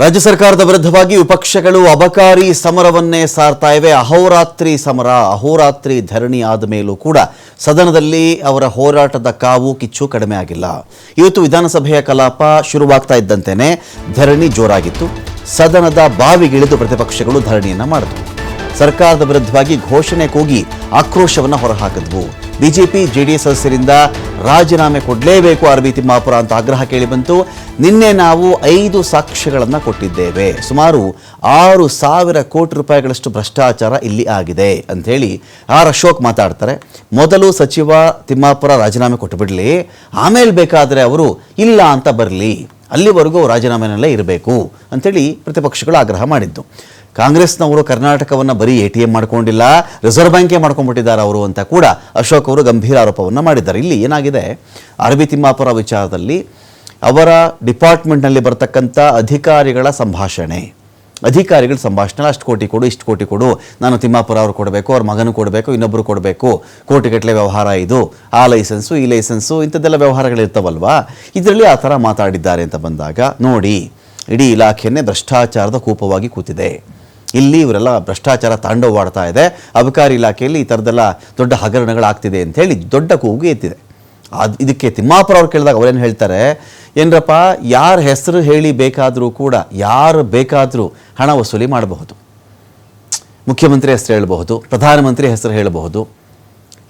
ರಾಜ್ಯ ಸರ್ಕಾರದ ವಿರುದ್ಧವಾಗಿ ವಿಪಕ್ಷಗಳು ಅಬಕಾರಿ ಸಮರವನ್ನೇ ಸಾರ್ತಾ ಇವೆ. ಅಹೋರಾತ್ರಿ ಸಮರ, ಅಹೋರಾತ್ರಿ ಧರಣಿ ಆದ ಮೇಲೂ ಕೂಡ ಸದನದಲ್ಲಿ ಅವರ ಹೋರಾಟದ ಕಾವು ಕಿಚ್ಚು ಕಡಿಮೆ ಆಗಿಲ್ಲ. ಇವತ್ತು ವಿಧಾನಸಭೆಯ ಕಲಾಪ ಶುರುವಾಗ್ತಾ ಇದ್ದಂತೆಯೇ ಧರಣಿ ಜೋರಾಗಿತ್ತು. ಸದನದ ಬಾವಿಗಿಳಿದು ಪ್ರತಿಪಕ್ಷಗಳು ಧರಣಿಯನ್ನ ಮಾಡಿದವು. ಸರ್ಕಾರದ ವಿರುದ್ಧವಾಗಿ ಘೋಷಣೆ ಕೂಗಿ ಆಕ್ರೋಶವನ್ನು ಹೊರಹಾಕಿದ್ವು. ಬಿಜೆಪಿ ಜೆಡಿಎಸ್ ಸದಸ್ಯರಿಂದ ರಾಜೀನಾಮೆ ಕೊಡಲೇಬೇಕು ಆರ್ ಬಿ ತಿಮ್ಮಾಪುರ ಅಂತ ಆಗ್ರಹ ಕೇಳಿಬಂತು. ನಿನ್ನೆ ನಾವು 5 ಸಾಕ್ಷ್ಯಗಳನ್ನು ಕೊಟ್ಟಿದ್ದೇವೆ. ಸುಮಾರು 6,000 ಕೋಟಿ ರೂಪಾಯಿಗಳಷ್ಟು ಭ್ರಷ್ಟಾಚಾರ ಇಲ್ಲಿ ಆಗಿದೆ ಅಂಥೇಳಿ ಆರ್ ಅಶೋಕ್ ಮಾತಾಡ್ತಾರೆ. ಮೊದಲು ಸಚಿವ ತಿಮ್ಮಾಪುರ ರಾಜೀನಾಮೆ ಕೊಟ್ಟು ಬಿಡಲಿ, ಆಮೇಲೆ ಬೇಕಾದರೆ ಅವರು ಇಲ್ಲ ಅಂತ ಬರಲಿ, ಅಲ್ಲಿವರೆಗೂ ರಾಜೀನಾಮೆನಲ್ಲೇ ಇರಬೇಕು ಅಂಥೇಳಿ ಪ್ರತಿಪಕ್ಷಗಳು ಆಗ್ರಹ ಮಾಡಿದ್ದು. ಕಾಂಗ್ರೆಸ್ನವರು ಕರ್ನಾಟಕವನ್ನು ಬರೀ ATM ಮಾಡ್ಕೊಂಡಿಲ್ಲ, ರಿಸರ್ವ್ ಬ್ಯಾಂಕೇ ಮಾಡ್ಕೊಂಡ್ಬಿಟ್ಟಿದ್ದಾರೆ ಅವರು ಅಂತ ಕೂಡ ಅಶೋಕ್ ಅವರು ಗಂಭೀರ ಆರೋಪವನ್ನು ಮಾಡಿದ್ದಾರೆ. ಇಲ್ಲಿ ಏನಾಗಿದೆ, ಆರ್ ಬಿ ತಿಮ್ಮಾಪುರ ವಿಚಾರದಲ್ಲಿ ಅವರ ಡಿಪಾರ್ಟ್ಮೆಂಟ್ನಲ್ಲಿ ಬರ್ತಕ್ಕಂಥ ಅಧಿಕಾರಿಗಳ ಸಂಭಾಷಣೆ ಅಷ್ಟು ಕೋಟಿ ಕೊಡು, ಇಷ್ಟು ಕೋಟಿ ಕೊಡು, ನಾನು ತಿಮ್ಮಾಪುರ ಅವರು ಕೊಡಬೇಕು, ಅವ್ರ ಮಗನು ಕೊಡಬೇಕು, ಇನ್ನೊಬ್ಬರು ಕೊಡಬೇಕು, ಕೋಟಿಗಟ್ಟಲೆ ವ್ಯವಹಾರ, ಇದು ಆ ಲೈಸೆನ್ಸು ಈ ಲೈಸೆನ್ಸು ಇಂಥದ್ದೆಲ್ಲ ವ್ಯವಹಾರಗಳಿರ್ತಾವಲ್ವಾ, ಇದರಲ್ಲಿ ಆ ಥರ ಮಾತಾಡಿದ್ದಾರೆ ಅಂತ ಬಂದಾಗ ನೋಡಿ, ಇಡೀ ಇಲಾಖೆಯನ್ನೇ ಭ್ರಷ್ಟಾಚಾರದ ಕೂಪವಾಗಿ ಕೂತಿದೆ. ಇಲ್ಲಿ ಇವರೆಲ್ಲ ಭ್ರಷ್ಟಾಚಾರ ತಾಂಡವವಾಡ್ತಾ ಇದೆ, ಅಬಕಾರಿ ಇಲಾಖೆಯಲ್ಲಿ ಈ ಥರದ್ದೆಲ್ಲ ದೊಡ್ಡ ಹಗರಣಗಳಾಗ್ತಿದೆ ಅಂತ ಹೇಳಿ ದೊಡ್ಡ ಕೂಗು ಎತ್ತಿದೆ. ಇದಕ್ಕೆ ತಿಮ್ಮಾಪುರ ಅವ್ರು ಕೇಳಿದಾಗ ಅವರೇನು ಹೇಳ್ತಾರೆ, ಏನರಪ್ಪ ಯಾರ ಹೆಸರು ಹೇಳಿ ಬೇಕಾದರೂ ಕೂಡ ಯಾರು ಬೇಕಾದರೂ ಹಣ ವಸೂಲಿ ಮಾಡಬಹುದು, ಮುಖ್ಯಮಂತ್ರಿ ಹೆಸರು ಹೇಳಬಹುದು, ಪ್ರಧಾನಮಂತ್ರಿ ಹೆಸರು ಹೇಳಬಹುದು.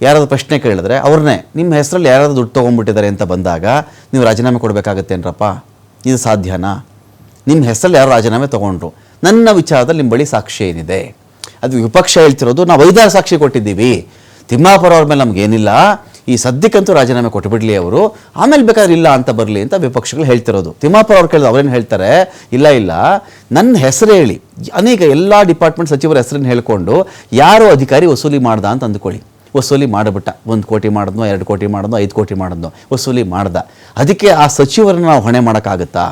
ಯಾರಾದರೂ ಪ್ರಶ್ನೆ ಕೇಳಿದ್ರೆ ಅವ್ರನ್ನೇ ನಿಮ್ಮ ಹೆಸರಲ್ಲಿ ಯಾರಾದರೂ ದುಡ್ಡು ತೊಗೊಂಡ್ಬಿಟ್ಟಿದ್ದಾರೆ ಅಂತ ಬಂದಾಗ ನೀವು ರಾಜೀನಾಮೆ ಕೊಡಬೇಕಾಗತ್ತೇನ್ರಪ್ಪ, ಇದು ಸಾಧ್ಯನಾ? ನಿಮ್ಮ ಹೆಸರಲ್ಲಿ ಯಾರು ರಾಜೀನಾಮೆ ತೊಗೊಂಡ್ರು, ನನ್ನ ವಿಚಾರದಲ್ಲಿ ನಿಮ್ಮ ಬಳಿ ಸಾಕ್ಷಿ ಏನಿದೆ? ಅದು ವಿಪಕ್ಷ ಹೇಳ್ತಿರೋದು, ನಾವು 5 ಸಾಕ್ಷಿ ಕೊಟ್ಟಿದ್ದೀವಿ, ತಿಮ್ಮಾಪುರ ಅವ್ರ ಮೇಲೆ ನಮಗೇನಿಲ್ಲ, ಈ ಸದ್ಯಕ್ಕಂತೂ ರಾಜೀನಾಮೆ ಕೊಟ್ಟುಬಿಡಲಿ ಅವರು, ಆಮೇಲೆ ಬೇಕಾದ್ರೆ ಇಲ್ಲ ಅಂತ ಬರಲಿ ಅಂತ ವಿಪಕ್ಷಗಳು ಹೇಳ್ತಿರೋದು. ತಿಮ್ಮಾಪುರ ಅವ್ರು ಕೇಳಿದ್ರು ಅವ್ರೇನು ಹೇಳ್ತಾರೆ, ಇಲ್ಲ ನನ್ನ ಹೆಸರು ಹೇಳಿ, ಅನೇಕ ಎಲ್ಲ ಡಿಪಾರ್ಟ್ಮೆಂಟ್ ಸಚಿವರ ಹೆಸರನ್ನು ಹೇಳ್ಕೊಂಡು ಯಾರೋ ಅಧಿಕಾರಿ ವಸೂಲಿ ಮಾಡ್ದ ಅಂತ ಅಂದ್ಕೊಳ್ಳಿ, ವಸೂಲಿ ಮಾಡಿಬಿಟ್ಟ, 1 ಕೋಟಿ ಮಾಡಿದ್ನೋ 2 ಕೋಟಿ ಮಾಡಿದ್ನೋ 5 ಕೋಟಿ ಮಾಡಿದ್ನೋ ವಸೂಲಿ ಮಾಡ್ದ, ಅದಕ್ಕೆ ಆ ಸಚಿವರನ್ನ ನಾವು ಹೊಣೆ ಮಾಡೋಕ್ಕಾಗುತ್ತಾ?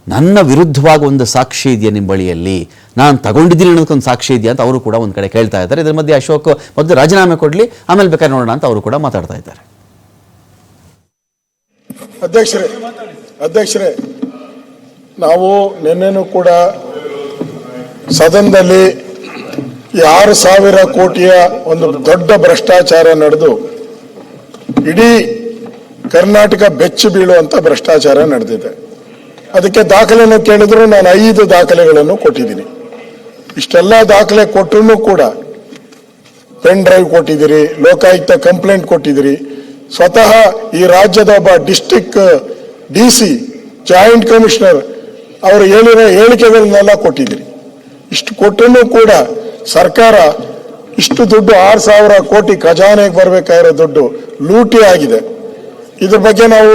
ನನ್ನ ವಿರುದ್ಧವಾಗಿ ಒಂದು ಸಾಕ್ಷಿ ಇದೆಯಾ ನಿಮ್ಮ ಬಳಿಯಲ್ಲಿ, ನಾನು ತಗೊಂಡಿದ್ದೀನಿ ಅನ್ನೋದಕ್ಕೊಂದು ಸಾಕ್ಷಿ ಇದೆಯಾ ಅಂತ ಅವರು ಕೂಡ ಒಂದು ಕಡೆ ಕೇಳ್ತಾ ಇದ್ದಾರೆ. ಇದರ ಮಧ್ಯೆ ಅಶೋಕ್ ಮೊದಲು ರಾಜೀನಾಮೆ ಕೊಡಲಿ, ಆಮೇಲೆ ಬೇಕಾದ್ರೆ ನೋಡೋಣ ಅಂತ ಅವರು ಕೂಡ ಮಾತಾಡ್ತಾ ಇದ್ದಾರೆ. ಅಧ್ಯಕ್ಷರೇ, ನಾವು ನಿನ್ನೆನೂ ಕೂಡ ಸದನದಲ್ಲಿ 6,000 ಕೋಟಿಯ ಒಂದು ದೊಡ್ಡ ಭ್ರಷ್ಟಾಚಾರ ನಡೆದು ಇಡೀ ಕರ್ನಾಟಕ ಬೆಚ್ಚಿ ಬೀಳುವಂತ ಭ್ರಷ್ಟಾಚಾರ ನಡೆದಿದೆ. ಅದಕ್ಕೆ ದಾಖಲೆಯನ್ನು ಕೇಳಿದ್ರು ನಾನು 5 ದಾಖಲೆಗಳನ್ನು ಕೊಟ್ಟಿದ್ದೀನಿ. ಇಷ್ಟೆಲ್ಲ ದಾಖಲೆ ಕೊಟ್ಟರು ಕೂಡ ಪೆನ್ ಡ್ರೈವ್ ಕೊಟ್ಟಿದ್ದೀರಿ, ಲೋಕಾಯುಕ್ತ ಕಂಪ್ಲೇಂಟ್ ಕೊಟ್ಟಿದ್ದೀರಿ, ಸ್ವತಃ ಈ ರಾಜ್ಯದ ಒಬ್ಬ ಡಿಸ್ಟ್ರಿಕ್ಟ್ DC ಜಾಯಿಂಟ್ ಕಮಿಷನರ್ ಅವರು ಹೇಳಿರೋ ಹೇಳಿಕೆಗಳನ್ನೆಲ್ಲ ಕೊಟ್ಟಿದ್ದೀರಿ. ಇಷ್ಟು ಕೊಟ್ಟರು ಕೂಡ ಸರ್ಕಾರ ಇಷ್ಟು ದುಡ್ಡು 6,000 ಕೋಟಿ ಖಜಾನೆಗೆ ಬರಬೇಕಾಗಿರೋ ದುಡ್ಡು ಲೂಟಿ ಆಗಿದೆ. ಇದ್ರ ಬಗ್ಗೆ ನಾವು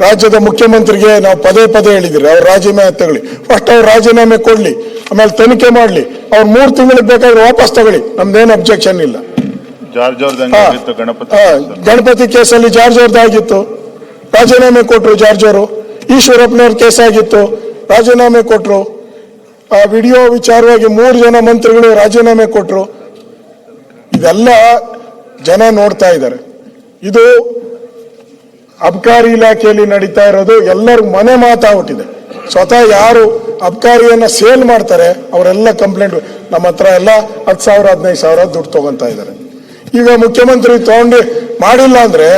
ರಾಜ್ಯದ ಮುಖ್ಯಮಂತ್ರಿಗೆ ನಾವು ಪದೇ ಹೇಳಿದಿರಿ, ಅವ್ರು ರಾಜೀನಾಮೆ ತಗೊಳ್ಳಿ, ಫಸ್ಟ್ ಅವ್ರು ರಾಜೀನಾಮೆ ಕೊಡ್ಲಿ, ಆಮೇಲೆ ತನಿಖೆ ಮಾಡ್ಲಿ, ಅವ್ರು 3 ತಿಂಗಳಿಗೆ ಬೇಕಾದ್ರೆ ವಾಪಸ್ ತಗೊಳ್ಳಿ, ನಮ್ದೇನು ಅಬ್ಜೆಕ್ಷನ್ ಇಲ್ಲ. ಗಣಪತಿ ಕೇಸಲ್ಲಿ ಜಾರ್ಜ್ ಅವ್ರದ್ದಾಗಿತ್ತು, ರಾಜೀನಾಮೆ ಕೊಟ್ರು ಜಾರ್ಜ್ ಅವರು. ಈಶ್ವರಪ್ಪನವ್ರ ಕೇಸ್ ಆಗಿತ್ತು, ರಾಜೀನಾಮೆ ಕೊಟ್ರು. ಆ ವಿಡಿಯೋ ವಿಚಾರವಾಗಿ 3 ಜನ ಮಂತ್ರಿಗಳು ರಾಜೀನಾಮೆ ಕೊಟ್ರು. ಇದೆಲ್ಲ ಜನ ನೋಡ್ತಾ ಇದ್ದಾರೆ. ಇದು ಅಬಕಾರಿ ಇಲಾಖೆಯಲ್ಲಿ ನಡೀತಾ ಇರೋದು ಎಲ್ಲರಿಗೂ ಮನೆ ಮಾತಾಗ್ಬಿಟ್ಟಿದೆ. ಸ್ವತಃ ಯಾರು ಅಬಕಾರಿಯನ್ನ ಸೇಲ್ ಮಾಡ್ತಾರೆ ಅವರೆಲ್ಲ ಕಂಪ್ಲೇಂಟ್, ನಮ್ಮ ಹತ್ರ ಎಲ್ಲ 10,000 15,000 ದುಡ್ಡು ತಗೊಂತಾ ಇದ್ದಾರೆ. ಈಗ ಮುಖ್ಯಮಂತ್ರಿ ತಗೊಂಡು ಮಾಡಿಲ್ಲ ಅಂದ್ರೆ